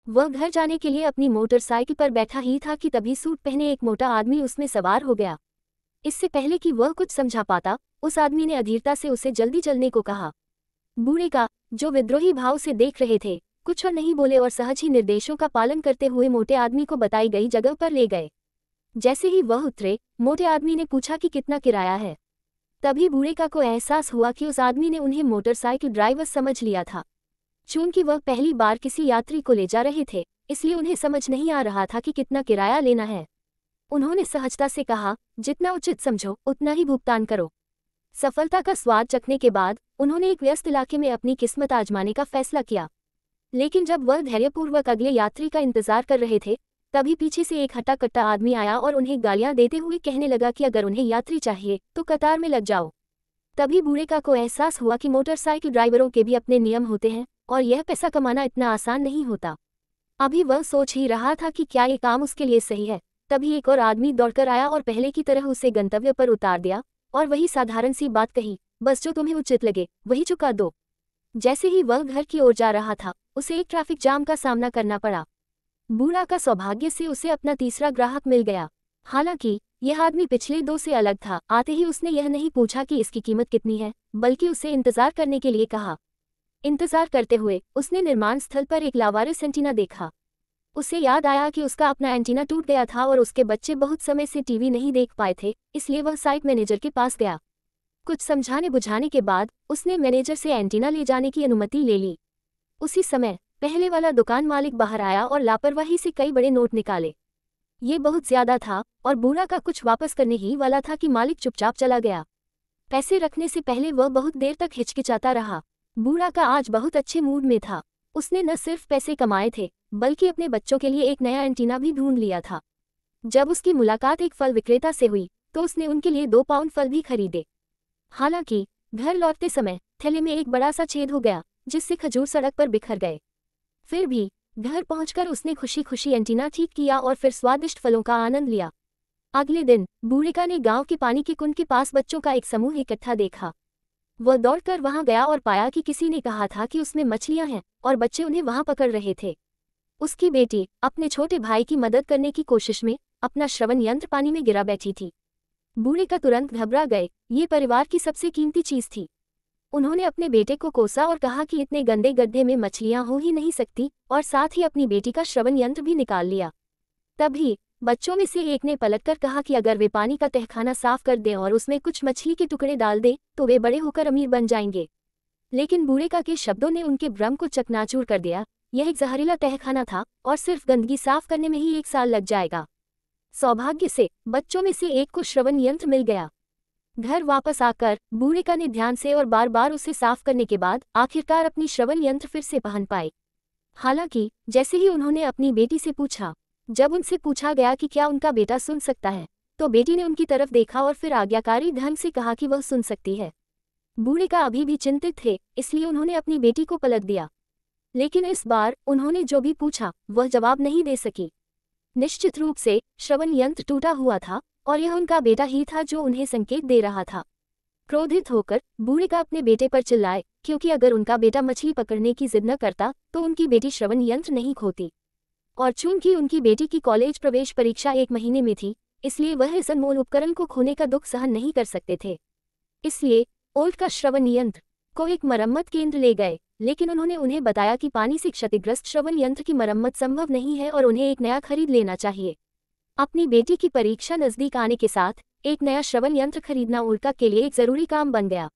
वह घर जाने के लिए अपनी मोटरसाइकिल पर बैठा ही था कि तभी सूट पहने एक मोटा आदमी उसमें सवार हो गया। इससे पहले कि वह कुछ समझा पाता, उस आदमी ने अधीरता से उसे जल्दी चलने को कहा। बूढ़े का, जो विद्रोही भाव से देख रहे थे, कुछ और नहीं बोले और सहज ही निर्देशों का पालन करते हुए मोटे आदमी को बताई गई जगह पर ले गए। जैसे ही वह उतरे, मोटे आदमी ने पूछा कि कितना किराया है। तभी बूढ़े का को एहसास हुआ कि उस आदमी ने उन्हें मोटरसाइकिल ड्राइवर समझ लिया था। चूंकि वह पहली बार किसी यात्री को ले जा रहे थे, इसलिए उन्हें समझ नहीं आ रहा था कि कितना किराया लेना है। उन्होंने सहजता से कहा, जितना उचित समझो उतना ही भुगतान करो। सफलता का स्वाद चखने के बाद उन्होंने एक व्यस्त इलाके में अपनी किस्मत आजमाने का फैसला किया। लेकिन जब वह धैर्यपूर्वक अगले यात्री का इंतजार कर रहे थे, तभी पीछे से एक हट्टा कट्टा आदमी आया और उन्हें गालियां देते हुए कहने लगा कि अगर उन्हें यात्री चाहिए तो कतार में लग जाओ। तभी बूढ़े का को एहसास हुआ कि मोटरसाइकिल ड्राइवरों के भी अपने नियम होते हैं और यह पैसा कमाना इतना आसान नहीं होता। अभी वह सोच ही रहा था कि क्या ये काम उसके लिए सही है, तभी एक और आदमी दौड़कर आया और पहले की तरह उसे गंतव्य पर उतार दिया और वही साधारण सी बात कही, बस जो तुम्हें उचित लगे वही चुका दो। जैसे ही वह घर की ओर जा रहा था, उसे एक ट्रैफिक जाम का सामना करना पड़ा। बूढ़ा का सौभाग्य से उसे अपना तीसरा ग्राहक मिल गया। हालांकि यह आदमी पिछले दो से अलग था। आते ही उसने यह नहीं पूछा कि इसकी कीमत कितनी है, बल्कि उसे इंतजार करने के लिए कहा। इंतजार करते हुए उसने निर्माण स्थल पर एक लावारिस एंटीना देखा। उसे याद आया कि उसका अपना एंटीना टूट गया था और उसके बच्चे बहुत समय से टीवी नहीं देख पाए थे, इसलिए वह साइट मैनेजर के पास गया। कुछ समझाने बुझाने के बाद उसने मैनेजर से एंटीना ले जाने की अनुमति ले ली। उसी समय पहले वाला दुकान मालिक बाहर आया और लापरवाही से कई बड़े नोट निकाले। ये बहुत ज्यादा था और बूढ़ा का कुछ वापस करने ही वाला था कि मालिक चुपचाप चला गया। पैसे रखने से पहले वह बहुत देर तक हिचकिचाता रहा। बूढ़ा का आज बहुत अच्छे मूड में था। उसने न सिर्फ पैसे कमाए थे, बल्कि अपने बच्चों के लिए एक नया एंटीना भी ढूंढ लिया था। जब उसकी मुलाकात एक फल विक्रेता से हुई तो उसने उनके लिए 2 पाउंड फल भी खरीदे। हालांकि घर लौटते समय थैले में एक बड़ा सा छेद हो गया, जिससे खजूर सड़क पर बिखर गए। फिर भी घर पहुंचकर उसने खुशी खुशी एंटीना ठीक किया और फिर स्वादिष्ट फलों का आनंद लिया। अगले दिन बूढ़िका ने गांव के पानी के कुंड के पास बच्चों का एक समूह इकट्ठा देखा। वह दौड़कर वहां गया और पाया कि किसी ने कहा था कि उसमें मछलियां हैं और बच्चे उन्हें वहां पकड़ रहे थे। उसकी बेटी अपने छोटे भाई की मदद करने की कोशिश में अपना श्रवण यंत्र पानी में गिरा बैठी थी। बूढ़े का तुरंत घबरा गए, ये परिवार की सबसे कीमती चीज थी। उन्होंने अपने बेटे को कोसा और कहा कि इतने गंदे गड्ढे में मछलियां हो ही नहीं सकती, और साथ ही अपनी बेटी का श्रवण यंत्र भी निकाल लिया। तभी बच्चों में से एक ने पलटकर कहा कि अगर वे पानी का तहखाना साफ कर दें और उसमें कुछ मछली के टुकड़े डाल दें तो वे बड़े होकर अमीर बन जाएंगे। लेकिन बूढ़े का के शब्दों ने उनके भ्रम को चकनाचूर कर दिया। यह एक जहरीला तहखाना था और सिर्फ गंदगी साफ करने में ही 1 साल लग जाएगा। सौभाग्य से बच्चों में से एक को श्रवण यंत्र मिल गया। घर वापस आकर बूढ़िका ने ध्यान से और बार बार उसे साफ करने के बाद आखिरकार अपनी श्रवण यंत्र फिर से पहन पाई। हालांकि जैसे ही उन्होंने अपनी बेटी से पूछा, जब उनसे पूछा गया कि क्या उनका बेटा सुन सकता है, तो बेटी ने उनकी तरफ देखा और फिर आज्ञाकारी ढंग से कहा कि वह सुन सकती है। बूढ़िका अभी भी चिंतित थे, इसलिए उन्होंने अपनी बेटी को पलट दिया। लेकिन इस बार उन्होंने जो भी पूछा वह जवाब नहीं दे सकी। निश्चित रूप से श्रवण यंत्र टूटा हुआ था और यह उनका बेटा ही था जो उन्हें संकेत दे रहा था। क्रोधित होकर बूढ़िका अपने बेटे पर चिल्लाए, क्योंकि अगर उनका बेटा मछली पकड़ने की जिद न करता तो उनकी बेटी श्रवण यंत्र नहीं खोती। और चूंकि उनकी बेटी की कॉलेज प्रवेश परीक्षा 1 महीने में थी, इसलिए वह इस अनमोल उपकरण को खोने का दुख सहन नहीं कर सकते थे। इसलिए ओल्ड का श्रवण यंत्र को एक मरम्मत केंद्र ले गए, लेकिन उन्होंने उन्हें बताया कि पानी से क्षतिग्रस्त श्रवण यंत्र की मरम्मत संभव नहीं है और उन्हें एक नया खरीद लेना चाहिए। अपनी बेटी की परीक्षा नजदीक आने के साथ एक नया श्रवण यंत्र खरीदना उल्का के लिए एक जरूरी काम बन गया।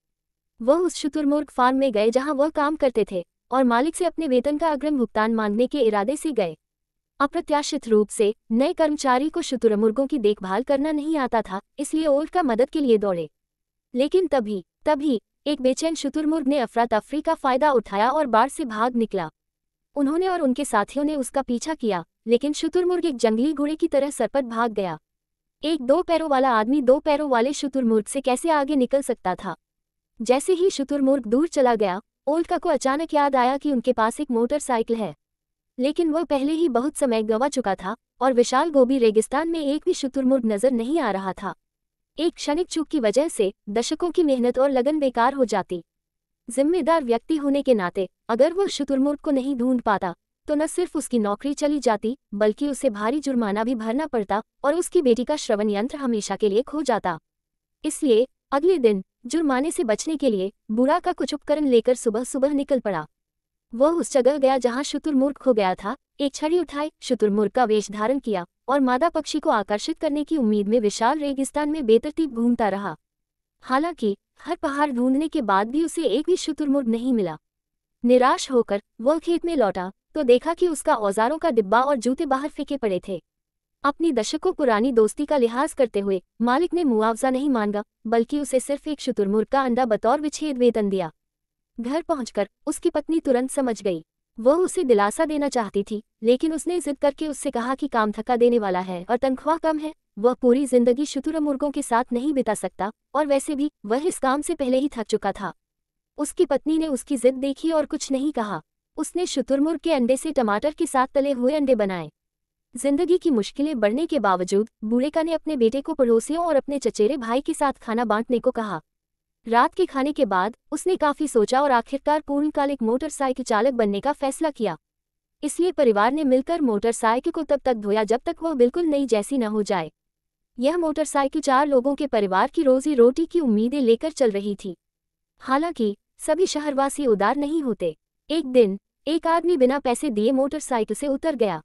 वह उस शुतुरमुर्ग फार्म में गए जहां वह काम करते थे और मालिक से अपने वेतन का अग्रिम भुगतान मांगने के इरादे से गए। अप्रत्याशित रूप से नए कर्मचारी को शुतुरमुर्गों की देखभाल करना नहीं आता था, इसलिए ओल्ड का मदद के लिए दौड़े। लेकिन तभी एक बेचैन शुतुरमुर्ग ने अफरा तफरी का फायदा उठाया और बाड़ से भाग निकला। उन्होंने और उनके साथियों ने उसका पीछा किया, लेकिन शुतुरमुर्ग एक जंगली घोड़े की तरह सरपट भाग गया। एक 2 पैरों वाला आदमी 2 पैरों वाले शुतुरमुर्ग से कैसे आगे निकल सकता था। जैसे ही शुतुरमुर्ग दूर चला गया, ओल्ड को अचानक याद आया कि उनके पास एक मोटरसाइकिल है, लेकिन वह पहले ही बहुत समय गंवा चुका था और विशाल गोबी रेगिस्तान में एक भी शुतुरमुर्ग नजर नहीं आ रहा था। एक क्षणिक चूक की वजह से दशकों की मेहनत और लगन बेकार हो जाती। जिम्मेदार व्यक्ति होने के नाते अगर वह शुतुरमुर्ग को नहीं ढूंढ पाता तो न सिर्फ उसकी नौकरी चली जाती बल्कि उसे भारी जुर्माना भी भरना पड़ता और उसकी बेटी का श्रवण यंत्र हमेशा के लिए खो जाता। इसलिए अगले दिन जुर्माने से बचने के लिए बूढ़ा का कुछ उपकरण लेकर सुबह सुबह निकल पड़ा। वह उस जगह गया जहाँ शुतुरमुर्ग खो गया था। एक छड़ी उठाई, शुतुरमुर्ग का वेश धारण किया और मादा पक्षी को आकर्षित करने की उम्मीद में विशाल रेगिस्तान में बेतरतीब घूमता रहा। हालांकि हर पहाड़ ढूंढने के बाद भी उसे एक भी शुतुरमुर्ग नहीं मिला। निराश होकर वह खेत में लौटा तो देखा कि उसका औजारों का डिब्बा और जूते बाहर फेंके पड़े थे। अपनी दशकों पुरानी दोस्ती का लिहाज करते हुए मालिक ने मुआवजा नहीं मांगा बल्कि उसे सिर्फ एक शुतुरमुर्ग का अंडा बतौर विच्छेद वेतन दिया। घर पहुंचकर उसकी पत्नी तुरंत समझ गई। वह उसे दिलासा देना चाहती थी लेकिन उसने जिद करके उससे कहा कि काम थका देने वाला है और तनख्वाह कम है। वह पूरी जिंदगी शुतुरमुर्गों के साथ नहीं बिता सकता और वैसे भी वह इस काम से पहले ही थक चुका था। उसकी पत्नी ने उसकी जिद देखी और कुछ नहीं कहा। उसने शुतुरमुर्ग के अंडे से टमाटर के साथ तले हुए अंडे बनाए। जिंदगी की मुश्किलें बढ़ने के बावजूद बूढ़ेका ने अपने बेटे को पड़ोसियों और अपने चचेरे भाई के साथ खाना बांटने को कहा। रात के खाने के बाद उसने काफी सोचा और आखिरकार पूर्णकालिक मोटरसाइकिल चालक बनने का फैसला किया। इसलिए परिवार ने मिलकर मोटरसाइकिल को तब तक धोया जब तक वह बिल्कुल नई जैसी न हो जाए। यह मोटरसाइकिल 4 लोगों के परिवार की रोजी रोटी की उम्मीदें लेकर चल रही थी। हालांकि सभी शहरवासी उदार नहीं होते। एक दिन एक आदमी बिना पैसे दिए मोटरसाइकिल से उतर गया।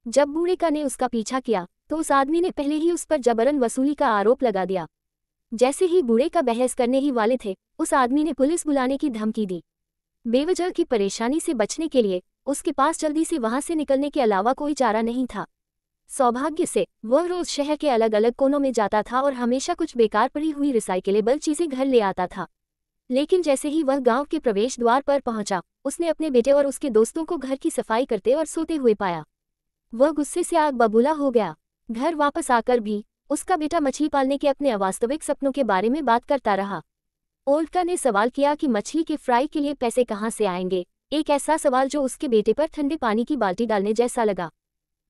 जब बूढ़ेका ने उसका पीछा किया तो उस आदमी ने पहले ही उस पर जबरन वसूली का आरोप लगा दिया। जैसे ही बूढ़ेका बहस करने ही वाले थे उस आदमी ने पुलिस बुलाने की धमकी दी। बेवजह की परेशानी से बचने के लिए उसके पास जल्दी से वहां से निकलने के अलावा कोई चारा नहीं था। सौभाग्य से वह रोज शहर के अलग अलग कोनों में जाता था और हमेशा कुछ बेकार पड़ी हुई रिसाइकेलेबल चीजें घर ले आता था। लेकिन जैसे ही वह गांव के प्रवेश द्वार पर पहुंचा उसने अपने बेटे और उसके दोस्तों को घर की सफाई करते और सोते हुए पाया। वह गुस्से से आग बबूला हो गया। घर वापस आकर भी उसका बेटा मछली पालने के अपने अवास्तविक सपनों के बारे में बात करता रहा। ओल्डका ने सवाल किया कि मछली के फ्राई के लिए पैसे कहाँ से आएंगे, एक ऐसा सवाल जो उसके बेटे पर ठंडे पानी की बाल्टी डालने जैसा लगा।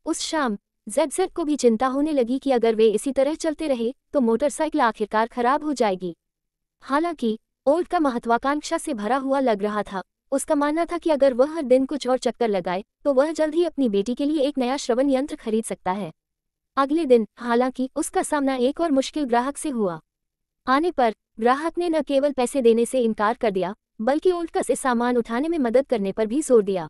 उस शाम जेड को भी चिंता होने लगी कि अगर वे इसी तरह चलते रहे तो मोटरसाइकिल आखिरकार खराब हो जाएगी। हालांकि ओल्डका महत्वाकांक्षा से भरा हुआ लग रहा था। उसका मानना था कि अगर वह हर दिन कुछ और चक्कर लगाए तो वह जल्द ही अपनी बेटी के लिए एक नया श्रवण यंत्र खरीद सकता है। अगले दिन हालांकि उसका सामना एक और मुश्किल ग्राहक से हुआ। आने पर ग्राहक ने न केवल पैसे देने से इनकार कर दिया बल्कि ओल्डका से सामान उठाने में मदद करने पर भी जोर दिया।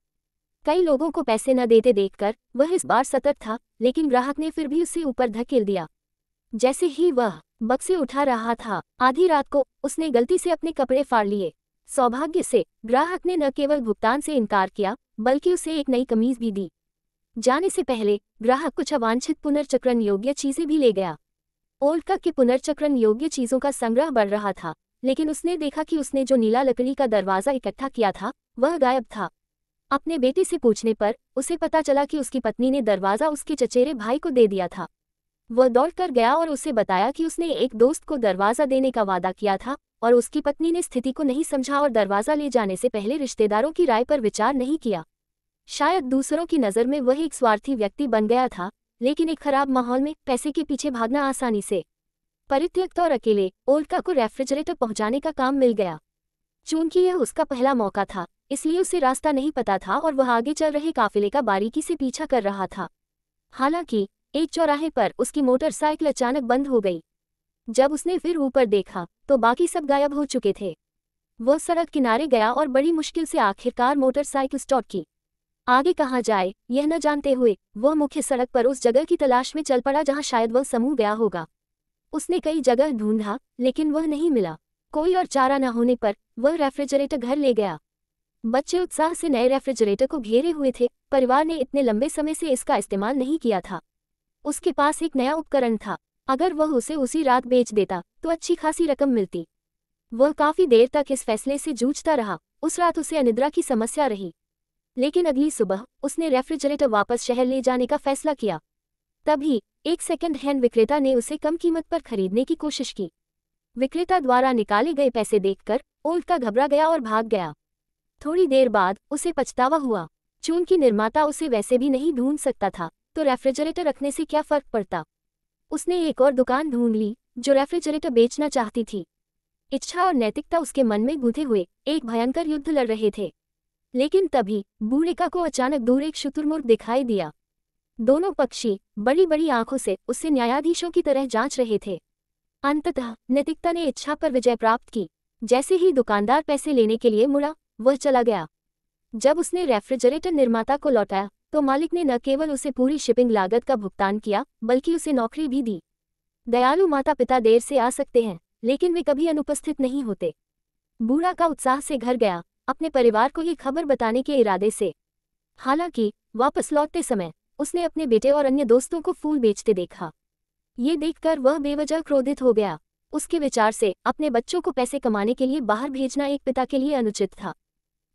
कई लोगों को पैसे न देते देखकर वह इस बार सतर्क था लेकिन ग्राहक ने फिर भी उसे ऊपर धकेल दिया। जैसे ही वह बक्से उठा रहा था आधी रात को उसने गलती से अपने कपड़े फाड़ लिए। सौभाग्य से ग्राहक ने न केवल भुगतान से इनकार किया बल्कि उसे एक नई कमीज भी दी। जाने से पहले ग्राहक कुछ अवांछित पुनर्चक्रण योग्य चीजें भी ले गया। ओल्डका के पुनर्चक्रण योग्य चीजों का संग्रह बढ़ रहा था लेकिन उसने देखा कि उसने जो नीला लकड़ी का दरवाजा इकट्ठा किया था वह गायब था। अपने बेटे से पूछने पर उसे पता चला कि उसकी पत्नी ने दरवाजा उसके चचेरे भाई को दे दिया था। वह दौड़कर गया और उसे बताया कि उसने एक दोस्त को दरवाजा देने का वादा किया था और उसकी पत्नी ने स्थिति को नहीं समझा और दरवाजा ले जाने से पहले रिश्तेदारों की राय पर विचार नहीं किया। शायद दूसरों की नज़र में वह एक स्वार्थी व्यक्ति बन गया था लेकिन एक खराब माहौल में पैसे के पीछे भागना आसानी से। परित्यक्त और अकेले ओल्डका को रेफ्रिजरेटर पहुंचाने का काम मिल गया। चूंकि यह उसका पहला मौका था इसलिए उसे रास्ता नहीं पता था और वह आगे चल रहे काफिले का बारीकी से पीछा कर रहा था। हालांकि एक चौराहे पर उसकी मोटरसाइकिल अचानक बंद हो गई। जब उसने फिर ऊपर देखा तो बाकी सब गायब हो चुके थे। वह सड़क किनारे गया और बड़ी मुश्किल से आखिरकार मोटरसाइकिल स्टॉप की। आगे कहाँ जाए यह न जानते हुए वह मुख्य सड़क पर उस जगह की तलाश में चल पड़ा जहाँ शायद वह समूह गया होगा। उसने कई जगह ढूंढा लेकिन वह नहीं मिला। कोई और चारा न होने पर वह रेफ्रिजरेटर घर ले गया। बच्चे उत्साह से नए रेफ्रिजरेटर को घेरे हुए थे। परिवार ने इतने लंबे समय से इसका इस्तेमाल नहीं किया था। उसके पास एक नया उपकरण था। अगर वह उसे उसी रात बेच देता तो अच्छी खासी रकम मिलती। वह काफी देर तक इस फैसले से जूझता रहा। उस रात उसे अनिद्रा की समस्या रही लेकिन अगली सुबह उसने रेफ्रिजरेटर वापस शहर ले जाने का फैसला किया। तभी एक सेकंड हैंड विक्रेता ने उसे कम कीमत पर खरीदने की कोशिश की। विक्रेता द्वारा निकाले गए पैसे देखकर ओल्डका घबरा गया और भाग गया। थोड़ी देर बाद उसे पछतावा हुआ। चूंकि निर्माता उसे वैसे भी नहीं ढूंढ सकता था तो रेफ्रिजरेटर रखने से क्या फर्क पड़ता। उसने एक और दुकान ढूंढ ली जो रेफ्रिजरेटर बेचना चाहती थी। इच्छा और नैतिकता उसके मन में गूंथे हुए एक भयंकर युद्ध लड़ रहे थे। लेकिन तभी बूढ़िका को अचानक दूर एक शुतुरमुर्ग दिखाई दिया। दोनों पक्षी बड़ी बड़ी आंखों से उसे न्यायाधीशों की तरह जांच रहे थे। अंततः नैतिकता ने इच्छा पर विजय प्राप्त की। जैसे ही दुकानदार पैसे लेने के लिए मुड़ा, वह चला गया। जब उसने रेफ्रिजरेटर निर्माता को लौटाया तो मालिक ने न केवल उसे पूरी शिपिंग लागत का भुगतान किया, बल्कि उसे नौकरी भी दी। दयालु माता पिता देर से आ सकते हैं, लेकिन वे कभी अनुपस्थित नहीं होते। बूढ़ा का उत्साह से घर गया, अपने परिवार को ये खबर बताने के इरादे से। हालांकि वापस लौटते समय उसने अपने बेटे और अन्य दोस्तों को फूल बेचते देखा। ये देखकर वह बेवजह क्रोधित हो गया। उसके विचार से अपने बच्चों को पैसे कमाने के लिए बाहर भेजना एक पिता के लिए अनुचित था।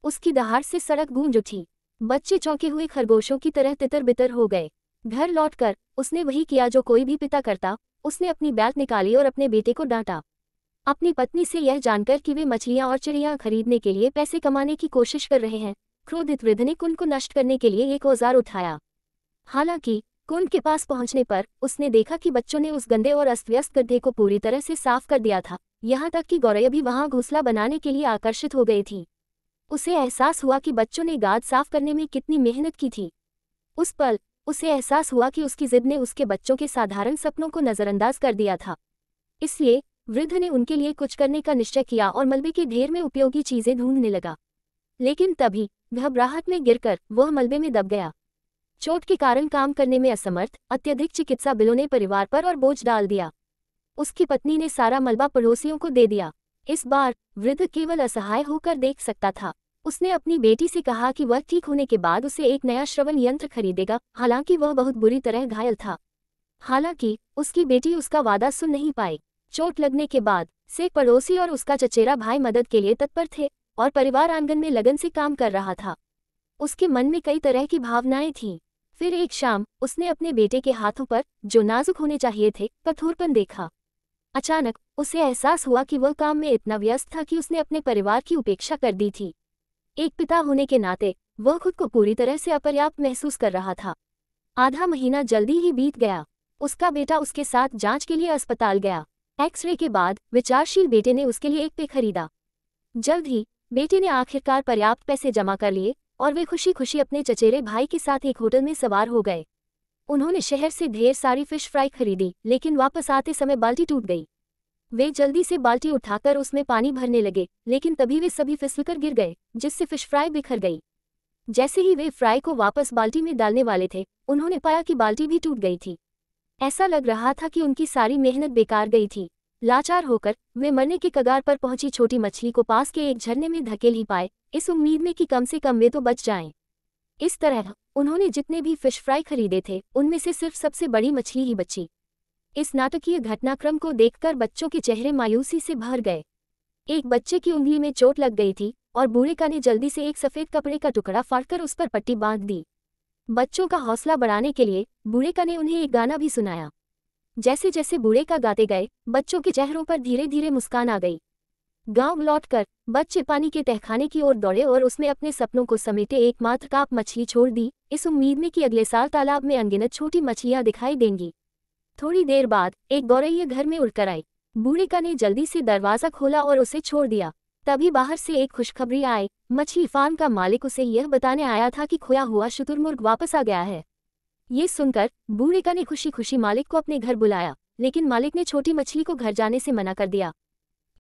उसकी दहाड़ से सड़क गूंज उठी। बच्चे चौंके हुए खरगोशों की तरह तितर बितर हो गए। घर लौटकर उसने वही किया जो कोई भी पिता करता। उसने अपनी बैग निकाली और अपने बेटे को डांटा। अपनी पत्नी से यह जानकर कि वे मछलियां और चिड़ियां खरीदने के लिए पैसे कमाने की कोशिश कर रहे हैं, क्रोधित वृद्ध ने कुंड को नष्ट करने के लिए एक औजार उठाया। हालांकि कुंड के पास पहुंचने पर उसने देखा कि बच्चों ने उस गंदे और अस्त-व्यस्त गड्ढे को पूरी तरह से साफ कर दिया था, यहाँ तक कि गौरैया भी वहां घोंसला बनाने के लिए आकर्षित हो गई थी। उसे एहसास हुआ कि बच्चों ने गाद साफ करने में कितनी मेहनत की थी। उस पल उसे एहसास हुआ कि उसकी जिद ने उसके बच्चों के साधारण सपनों को नजरअंदाज कर दिया था। इसलिए वृद्ध ने उनके लिए कुछ करने का निश्चय किया और मलबे के ढेर में उपयोगी चीजें ढूंढने लगा। लेकिन तभी घबराहट में गिरकर वह मलबे में दब गया। चोट के कारण काम करने में असमर्थ, अत्यधिक चिकित्सा बिलों ने परिवार पर और बोझ डाल दिया। उसकी पत्नी ने सारा मलबा पड़ोसियों को दे दिया। इस बार वृद्ध केवल असहाय होकर देख सकता था। उसने अपनी बेटी से कहा कि वह ठीक होने के बाद उसे एक नया श्रवण यंत्र खरीदेगा, हालांकि वह बहुत बुरी तरह घायल था। हालांकि उसकी बेटी उसका वादा सुन नहीं पाई। चोट लगने के बाद से पड़ोसी और उसका चचेरा भाई मदद के लिए तत्पर थे और परिवार आंगन में लगन से काम कर रहा था। उसके मन में कई तरह की भावनाएं थीं। फिर एक शाम उसने अपने बेटे के हाथों पर, जो नाजुक होने चाहिए थे, कठोरपन देखा। अचानक उसे एहसास हुआ कि वह काम में इतना व्यस्त था कि उसने अपने परिवार की उपेक्षा कर दी थी। एक पिता होने के नाते वह खुद को पूरी तरह से अपर्याप्त महसूस कर रहा था। आधा महीना जल्दी ही बीत गया। उसका बेटा उसके साथ जांच के लिए अस्पताल गया। एक्सरे के बाद विचारशील बेटे ने उसके लिए एक पे खरीदा। जल्द ही बेटे ने आखिरकार पर्याप्त पैसे जमा कर लिए और वे खुशी खुशी अपने चचेरे भाई के साथ एक होटल में सवार हो गए। उन्होंने शहर से ढेर सारी फिश फ्राई खरीदी, लेकिन वापस आते समय बाल्टी टूट गई। वे जल्दी से बाल्टी उठाकर उसमें पानी भरने लगे, लेकिन तभी वे सभी फिसलकर गिर गए, जिससे फिश फ्राई बिखर गई। जैसे ही वे फ्राई को वापस बाल्टी में डालने वाले थे, उन्होंने पाया कि बाल्टी भी टूट गई थी। ऐसा लग रहा था कि उनकी सारी मेहनत बेकार गई थी। लाचार होकर वे मरने के कगार पर पहुंची छोटी मछली को पास के एक झरने में धकेल ही पाए, इस उम्मीद में कि कम से कम वे तो बच जाएं। इस तरह उन्होंने जितने भी फिश फ्राई खरीदे थे, उनमें से सिर्फ सबसे बड़ी मछली ही बची। इस नाटकीय घटनाक्रम को देखकर बच्चों के चेहरे मायूसी से भर गए। एक बच्चे की उंगली में चोट लग गई थी और बूढ़िका ने जल्दी से एक सफेद कपड़े का टुकड़ा फाड़कर उस पर पट्टी बांध दी। बच्चों का हौसला बढ़ाने के लिए बूढ़िका ने उन्हें एक गाना भी सुनाया। जैसे जैसे बूढ़िका गाते गए, बच्चों के चेहरों पर धीरे धीरे मुस्कान आ गई। गांव लौटकर बच्चे पानी के तहखाने की ओर दौड़े और उसमें अपने सपनों को समेटे एकमात्र काप मछली छोड़ दी, इस उम्मीद में कि अगले साल तालाब में अनगिनत छोटी मछलियां दिखाई देंगी। थोड़ी देर बाद एक गौरैया घर में उड़कर आई। बूढ़िका ने जल्दी से दरवाजा खोला और उसे छोड़ दिया। तभी बाहर से एक खुशखबरी आई। मछली फार्म का मालिक उसे यह बताने आया था कि खोया हुआ शुतुरमुर्ग वापस आ गया है। ये सुनकर बूढ़िका ने खुशी खुशी मालिक को अपने घर बुलाया, लेकिन मालिक ने छोटी मछली को घर जाने से मना कर दिया।